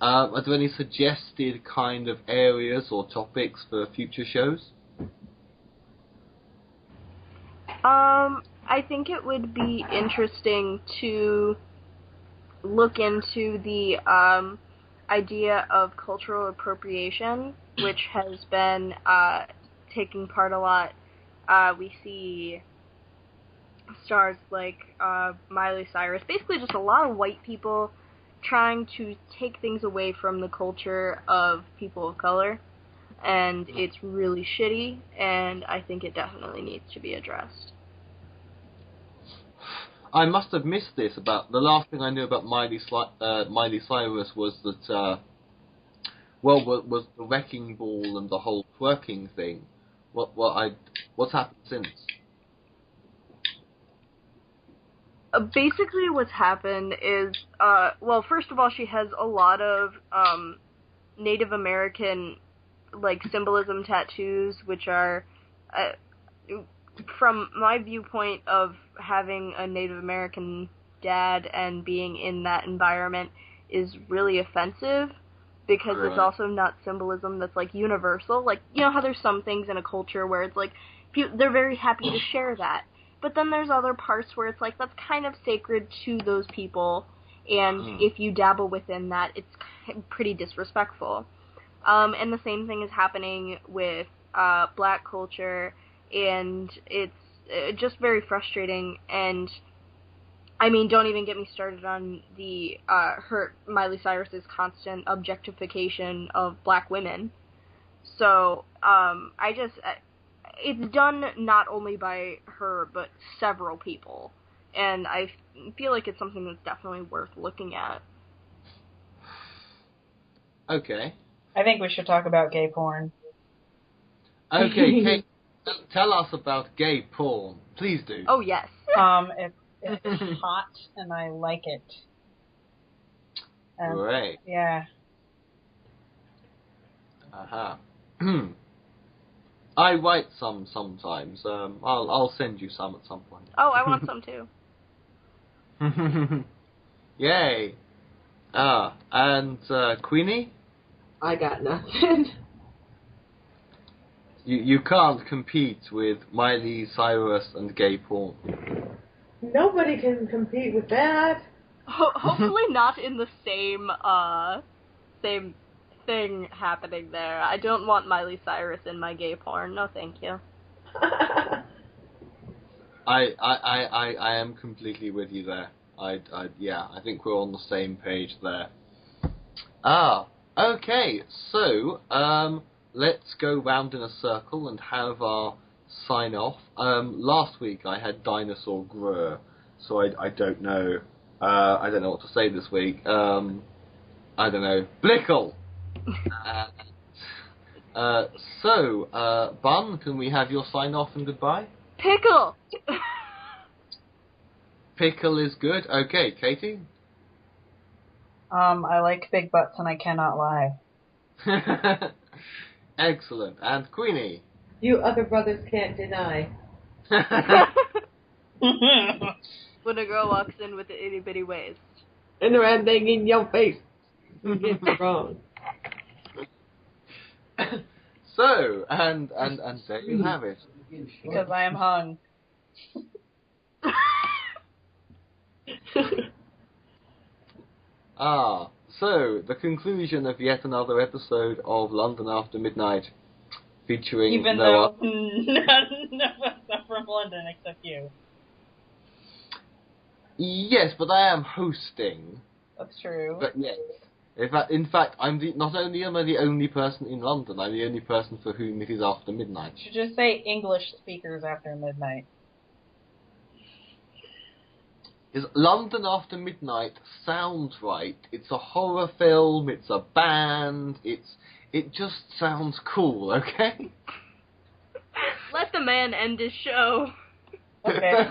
Are there any suggested kind of areas or topics for future shows? I think it would be interesting to look into the idea of cultural appropriation, which has been taking part a lot. We see stars like Miley Cyrus, basically just a lot of white people trying to take things away from the culture of people of color, and it's really shitty, and I think it definitely needs to be addressed. I must have missed this. About the last thing I knew about Miley Cyrus was that, was the wrecking ball and the whole twerking thing. What's happened since? Basically, what's happened is, first of all, she has a lot of Native American symbolism tattoos, which are, from my viewpoint of having a Native American dad and being in that environment, is really offensive, because it's also not symbolism that's universal. You know how there's some things in a culture where it's they're very happy to share that, but then there's other parts where it's that's kind of sacred to those people, and if you dabble within that, it's pretty disrespectful. And the same thing is happening with black culture, and it's just very frustrating. And I mean, don't even get me started on the Miley Cyrus's constant objectification of black women. So it's done not only by her but several people, and I feel like it's something that's definitely worth looking at. Okay. I think we should talk about gay porn. Okay, Kate, tell us about gay porn. Please do. Oh, yes. It's hot, and I like it. Great. Yeah. Aha. I write some sometimes. I'll send you some at some point. Oh, I want some too. Yay. And Queenie? I got nothing. You can't compete with Miley Cyrus and gay porn. Nobody can compete with that. Hopefully not in the same thing happening there. I don't want Miley Cyrus in my gay porn. No, thank you. I am completely with you there. I think we're on the same page there. Okay, so, let's go round in a circle and have our sign off. Last week I had Dinosaur Grr, so I don't know. I don't know what to say this week. I don't know. Blickle! Bun, can we have your sign off and goodbye? Pickle! Pickle is good. Okay, Katie? I like big butts and I cannot lie. Excellent. And Queenie? You other brothers can't deny. When a girl walks in with the itty bitty waist. And the red thing in your face. You get it wrong. So, and there you have it. Because I am hung. So, the conclusion of yet another episode of London After Midnight, featuring Even though none of us are from London except you. Yes, but I am hosting. That's true. But yes. In fact, not only am I the only person in London, I'm the only person for whom it is after midnight. You should just say English speakers after midnight. London After Midnight sounds right. It's a horror film, it's a band, it just sounds cool, okay? Let the man end his show. Okay.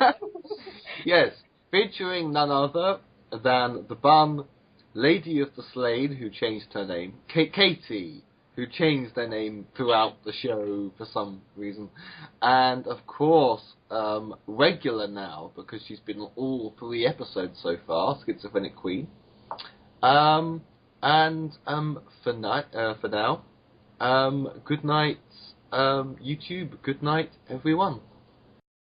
Yes, featuring none other than the bum, Lady of the Slade, who changed her name, Catie, who changed their name throughout the show for some reason, and of course, regular now, because she's been on all 3 episodes so far, SchizophrenicQueen. For now, good night, YouTube, good night, everyone.